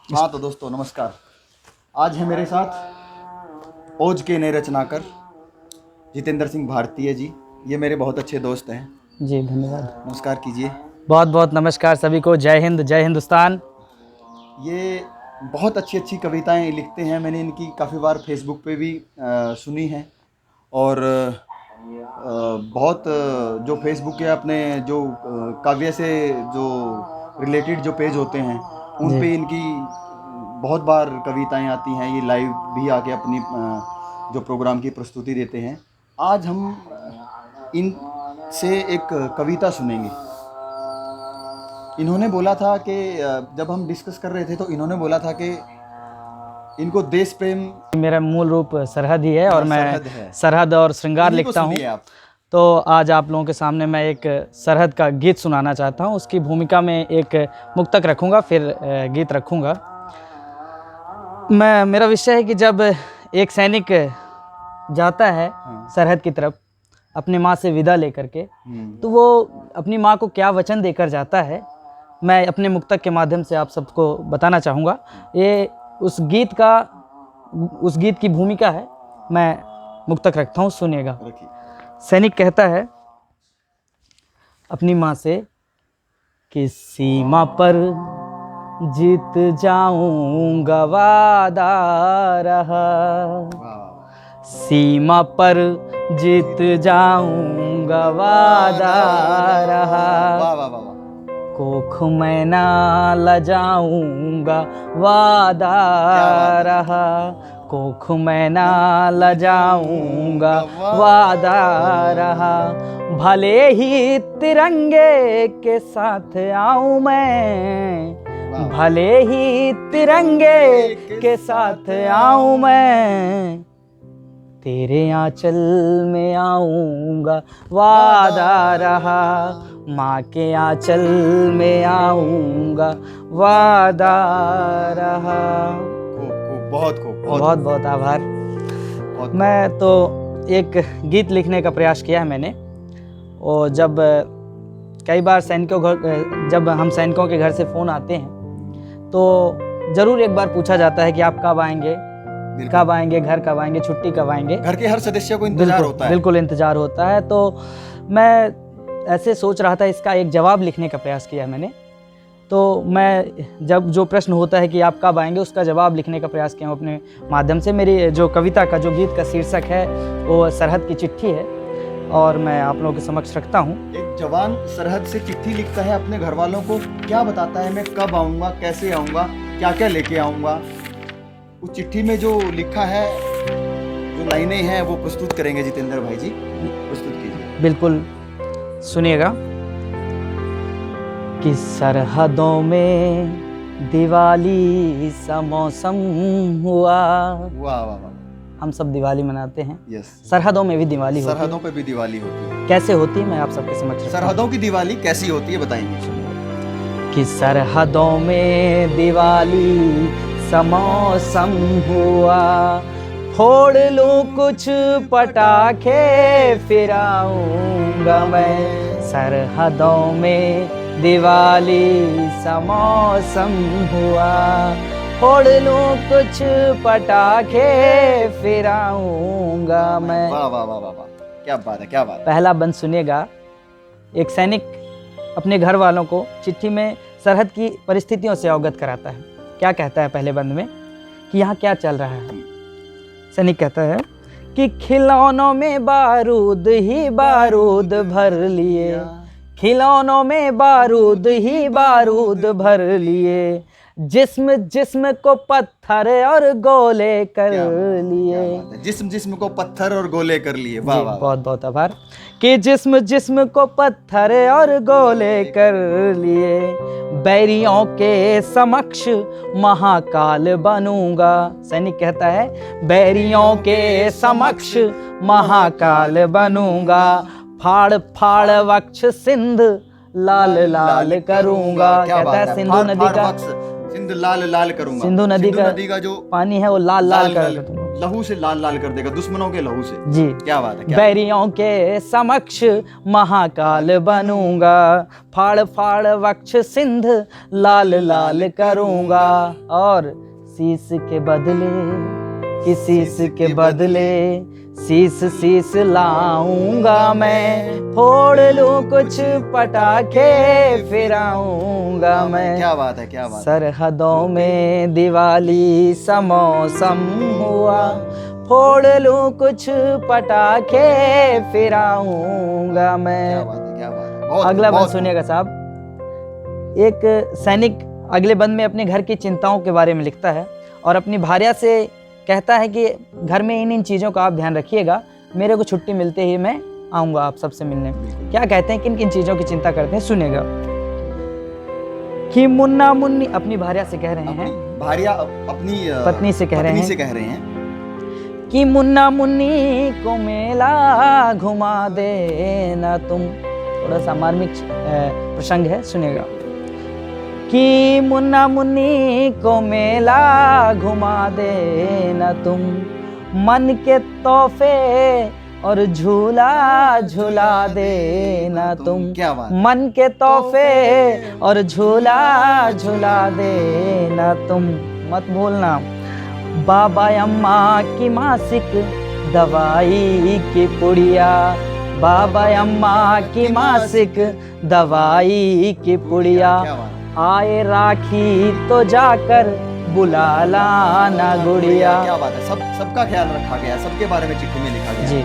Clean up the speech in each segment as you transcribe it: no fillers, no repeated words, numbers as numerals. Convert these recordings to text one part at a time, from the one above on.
हाँ तो दोस्तों नमस्कार। आज है मेरे साथ ओज के नए रचनाकार जितेंद्र सिंह भारतीय जी। ये मेरे बहुत अच्छे दोस्त हैं। जी धन्यवाद। नमस्कार कीजिए। बहुत बहुत नमस्कार सभी को। जय हिंद, जय हिंदुस्तान। ये बहुत अच्छी अच्छी कविताएं लिखते हैं। मैंने इनकी काफ़ी बार फेसबुक पे भी सुनी है। और बहुत जो फेसबुक के अपने जो काव्य से जो रिलेटेड जो पेज होते हैं उन जी पे इनकी बहुत बार कविताएं आती हैं। ये लाइव भी आके अपनी जो प्रोग्राम की प्रस्तुति देते हैं। आज हम इन से एक कविता सुनेंगे। इन्होंने बोला था कि जब हम डिस्कस कर रहे थे तो इन्होंने बोला था कि इनको देश प्रेम मेरा मूल रूप सरहद ही है और मैं सरहद है। सरहद और श्रृंगार इन्हीं को लिखता हूँ। सुनिए आप। तो आज आप लोगों के सामने मैं एक सरहद का गीत सुनाना चाहता हूँ। उसकी भूमिका में एक मुक्तक रखूँगा, फिर गीत रखूँगा। मेरा विषय है कि जब एक सैनिक जाता है सरहद की तरफ अपनी माँ से विदा लेकर के, तो वो अपनी माँ को क्या वचन देकर जाता है, मैं अपने मुक्तक के माध्यम से आप सबको बताना चाहूँगा। ये उस गीत की भूमिका है। मैं मुक्तक रखता हूँ, सुनिएगा। रखिए। सैनिक कहता है अपनी माँ से कि सीमा पर जीत जाऊंगा वादा रहा, सीमा पर जीत जाऊंगा वादा रहा, वाह वाह वाह वाह। कोख मैं ना लजाऊंगा वादा रहा, कोख मैं ना लजाऊंगा वादा रहा। भले ही तिरंगे के साथ आऊं मैं, भले ही तिरंगे के साथ आऊं मैं, तेरे आंचल में आऊंगा वादा रहा, माँ के आंचल में आऊंगा वादा रहा। बहुत खूब। बहुत बहुत आभार। मैं तो एक गीत लिखने का प्रयास किया है मैंने। और जब कई बार जब हम सैनिकों के घर से फ़ोन आते हैं तो ज़रूर एक बार पूछा जाता है कि आप कब आएंगे, कब आएंगे, घर कब आएंगे, छुट्टी कब आएंगे। घर के हर सदस्य को इंतजार होता है। बिल्कुल इंतजार होता है। तो मैं ऐसे सोच रहा था, इसका एक जवाब लिखने का प्रयास किया मैंने। तो मैं जब जो प्रश्न होता है कि आप कब आएंगे, उसका जवाब लिखने का प्रयास किया अपने माध्यम से। मेरी जो कविता का जो गीत का शीर्षक है वो सरहद की चिट्ठी है और मैं आप लोगों के समक्ष रखता हूँ। एक जवान सरहद से चिट्ठी लिखता है अपने घर वालों को। क्या बताता है, मैं कब आऊँगा, कैसे आऊँगा, क्या क्या लेके आऊँगा। उस चिट्ठी में जो लिखा है, जो लाइनें हैं, वो प्रस्तुत करेंगे जितेंद्र भाई जी। प्रस्तुत कीजिए। बिल्कुल सुनिएगा। कि सरहदों में दिवाली सा मौसम हुआ। वाह वाह वाह। हम सब दिवाली मनाते हैं। यस। सरहदों में भी दिवाली होती है। सरहदों पे भी दिवाली होती है। कैसे होती है मैं आप सबके समक्ष रखता हूं। सरहदों की दिवाली कैसी होती है बताएंगे। कि सरहदों में दिवाली सा मौसम हुआ, फोड़ लूं कुछ पटाखे फिर आऊंगा मैं, सरहदों में दिवाली सा मौसम हुआ, फोड़ लूं कुछ पटाखे फिर आऊंगा मैं। वाह वाह वाह वाह वाह, क्या बात है, क्या बात है। पहला बंद सुनिएगा। एक सैनिक अपने घर वालों को चिट्ठी में सरहद की परिस्थितियों से अवगत कराता है। क्या कहता है पहले बंद में कि यहाँ क्या चल रहा है। सैनिक कहता है कि खिलौनों में बारूद ही बारूद भर लिए, खिलौनों में बारूद ही बारूद भर लिए, जिस्म जिस्म को पत्थर और गोले कर लिए। जिस्म जिस्म को पत्थर और गोले कर लिए। वाह वाह। बहुत बहुत आभार। कि जिस्म जिस्म को पत्थर और गोले कर लिए, बैरियों के समक्ष महाकाल बनूंगा। सैनिक कहता है बैरियों के समक्ष महाकाल बनूंगा, फाड़ फाड़ वक्ष सिंध लाल लाल करूंगा। कहता है सिंधु नदी का, सिंधु लाल लाल करूंगा। सिंधु नदी का जो पानी है वो लाल लाल कर दूंगा। लहू से लाल लाल कर देगा, दुश्मनों के लहू से। जी। क्या बात है, क्या बैरियों के समक्ष महाकाल बनूंगा, फाड़ फाड़ वक्ष सिंध लाल लाल करूंगा, और शीश के बदले शीश के बदले शीश शीश लाऊंगा मैं, फोड़ लूं कुछ पटाखे फिराऊंगा मैं। क्या बात है, क्या बात है। सरहदों में दिवाली समौसम हुआ, फोड़ लूं कुछ पटाखे फिराऊंगा मैं। क्या बात है, क्या बात है। बहुत, अगला बंद बहुत, सुनिएगा साहब। एक सैनिक अगले बंद में अपने घर की चिंताओं के बारे में लिखता है और अपनी भार्या से कहता है कि घर में इन चीज़ों का आप ध्यान रखिएगा, मेरे को छुट्टी मिलते ही मैं आऊँगा आप सबसे मिलने। क्या कहते हैं, किन किन चीज़ों की चिंता करते हैं, सुनिएगा। कि मुन्ना मुन्नी, अपनी भार्या से कह रहे हैं, भार्या अपनी पत्नी से कह रहे हैं कि मुन्ना मुन्नी को मेला घुमा देना तुम। थोड़ा सा मार्मिक प्रसंग है, सुनिएगा। कि मुन्ना मुन्नी को मेला घुमा देना तुम, मन के तोहफे और झूला झूला देना तुम। क्या बात, मन के तोहफे और झूला झूला देना तुम, मत भूलना। बाबा अम्मा की मासिक दवाई की पुड़िया, बाबा अम्मा की मासिक दवाई की पुड़िया, आए राखी तो जाकर बुला लाना गुड़िया। क्या बात है, सबका ख्याल रखा गया, सबके बारे में चिट्ठी में लिखा गया जी।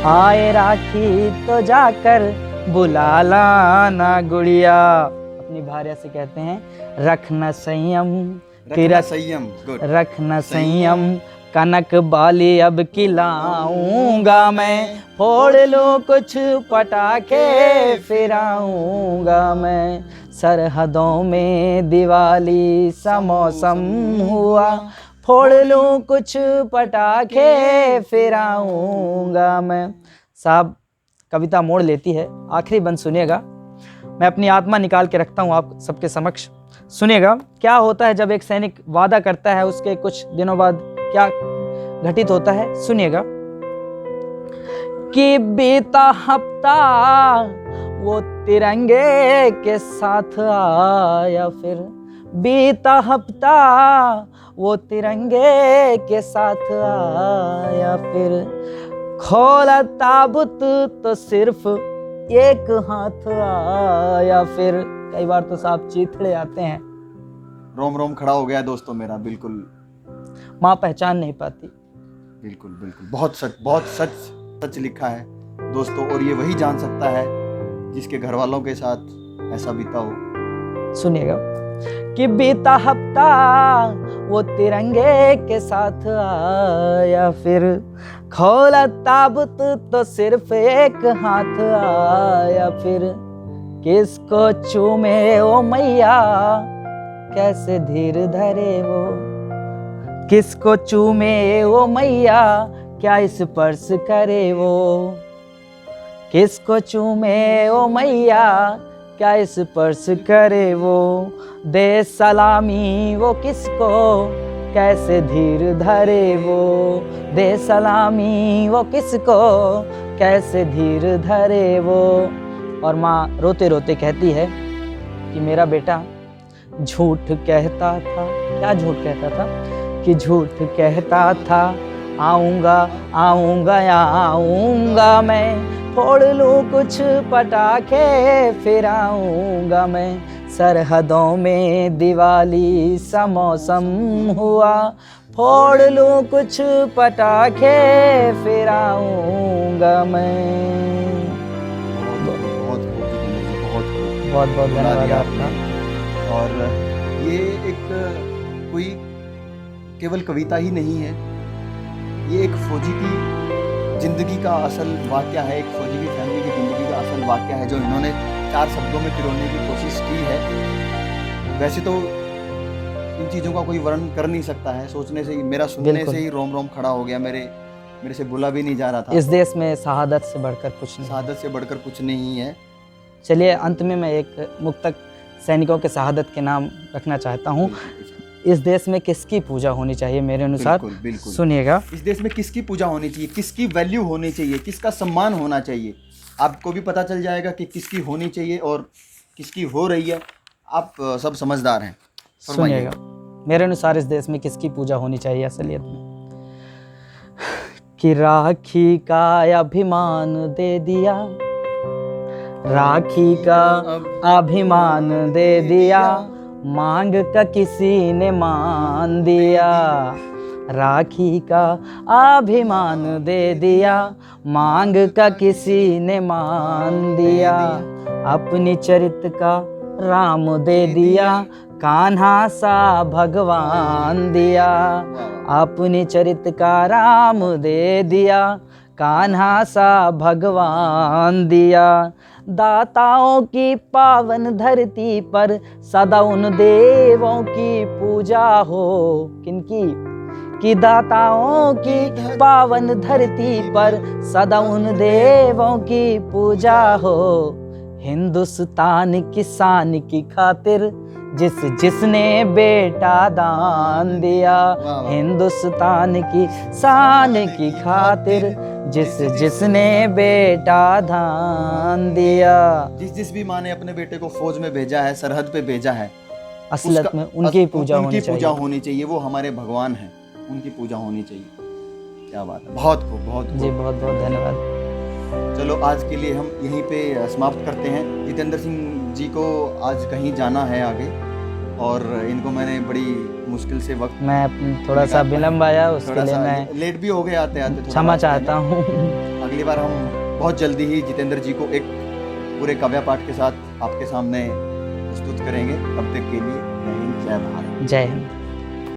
आए राखी तो जाकर बुला लाना गुड़िया। अपनी भार्या से कहते हैं, रखना संयम, रखना संयम, गुड, रखना संयम, कनक बाली अब खिलाऊंगा मैं, फोड़ लूं कुछ पटाखे फिराऊंगा मैं। सरहदों में दिवाली समौसम हुआ, फोड़ लूं कुछ पटाखे फिराऊंगा मैं। साहब कविता मोड़ लेती है, आखिरी बंद सुनिएगा। मैं अपनी आत्मा निकाल के रखता हूँ आप सबके समक्ष, सुनिएगा। क्या होता है जब एक सैनिक वादा करता है, उसके कुछ दिनों बाद क्या घटित होता है, सुनिएगा। कि बीता हफ्ता वो तिरंगे के साथ आया फिर, बीता हफ्ता वो तिरंगे के साथ आया फिर, खोला ताबूत तो सिर्फ एक हाथ आया फिर। कई बार तो साहब चीथड़े आते हैं, रोम रोम खड़ा हो गया दोस्तों मेरा, बिल्कुल माँ पहचान नहीं पाती। बिल्कुल बिल्कुल, बहुत सच सच लिखा है दोस्तों, और ये वही जान सकता है जिसके घर वालों के साथ ऐसा बीता हो। सुनिएगा। कि बीता हफ्ता वो तिरंगे के साथ आया फिर, खोला ताबूत तो सिर्फ एक हाथ आया फिर, किसको चूमे ओ मैया कैसे धीर धरे वो, किसको चूमे ओ मैया क्या स्पर्श करे वो, किसको चूमे ओ मैया क्या स्पर्श करे वो, दे सलामी वो किसको कैसे धीर धरे वो, दे सलामी वो किसको कैसे धीर धरे वो। और माँ रोते रोते कहती है कि मेरा बेटा झूठ कहता था। क्या झूठ कहता था? कि झूठ कहता था आऊँगा आऊँगा आऊँगा मैं, फोड़ लूँ कुछ पटाखे फिराऊँगा मैं, सरहदों में दिवाली समौसम हुआ, फोड़ लूँ कुछ पटाखे फिराऊँगा मैं। बहुत बहुत धन्यवाद आपका। और ये एक कोई केवल कविता ही नहीं है, ये एक फौजी की ज़िंदगी का असल वाक़या है, एक फौजी की फैमिली की ज़िंदगी का असल वाक़या है जो इन्होंने 4 शब्दों में पिरोने की कोशिश की है। वैसे तो इन चीज़ों का कोई वर्णन कर नहीं सकता है, सोचने से ही, मेरा सुनने से ही रोम रोम खड़ा हो गया, मेरे से बोला भी नहीं जा रहा था। इस देश में शहादत से बढ़कर कुछ नहीं, शहादत से बढ़कर कुछ नहीं है। चलिए अंत में मैं एक मुक्तक सैनिकों के शहादत के नाम रखना चाहता हूँ। इस देश में किसकी पूजा होनी चाहिए मेरे अनुसार? बिल्कुल, बिल्कुल। सुनिएगा। इस देश में किसकी पूजा होनी चाहिए, किसकी वैल्यू होनी चाहिए, किसका सम्मान होना चाहिए, आपको भी पता चल जाएगा कि किसकी होनी चाहिए और किसकी हो रही है। आप सब समझदार हैं, फरमाइए। सुनिएगा, मेरे अनुसार इस देश में किसकी पूजा होनी चाहिए असलियत में? कि राखी का अभिमान दे दिया, राखी का अभिमान दे दिया, मांग का किसी ने मान दिया। राखी का अभिमान दे दिया, मांग का किसी ने मान दिया। अपनी चरित्र का राम दे दिया, कान्हा सा भगवान दिया। अपनी चरित्र का राम दे दिया, कान्हा सा भगवान दिया। दाताओं की पावन धरती पर सदा उन देवों की पूजा हो। किनकी? कि दाताओं की पावन धरती पर सदा उन देवों की पूजा हो। हिंदुस्तान की शान की खातिर जिसने बेटा दान दिया। हिंदुस्तान की शान की खातिर जिसने बेटा दान दिया। जिस भी माँ ने अपने बेटे को फौज में भेजा है, सरहद पे भेजा है, असलियत में उनकी पूजा होनी चाहिए। वो हमारे भगवान हैं, उनकी पूजा होनी चाहिए। क्या बात है, बहुत खूब जी, बहुत बहुत धन्यवाद। चलो आज के लिए हम यहीं पे समाप्त करते हैं। जितेंद्र सिंह जी को आज कहीं जाना है आगे, और इनको मैंने बड़ी मुश्किल से वक्त, मैं थोड़ा सा विलम्ब आया, उसके लिए मैं लेट भी हो गए आते आते, क्षमा चाहता हूँ। अगली बार हम बहुत जल्दी ही जितेंद्र जी को एक पूरे काव्य पाठ के साथ आपके सामने प्रस्तुत करेंगे। तब तक के लिए जय हिंद, जय भारत। जय हिंद।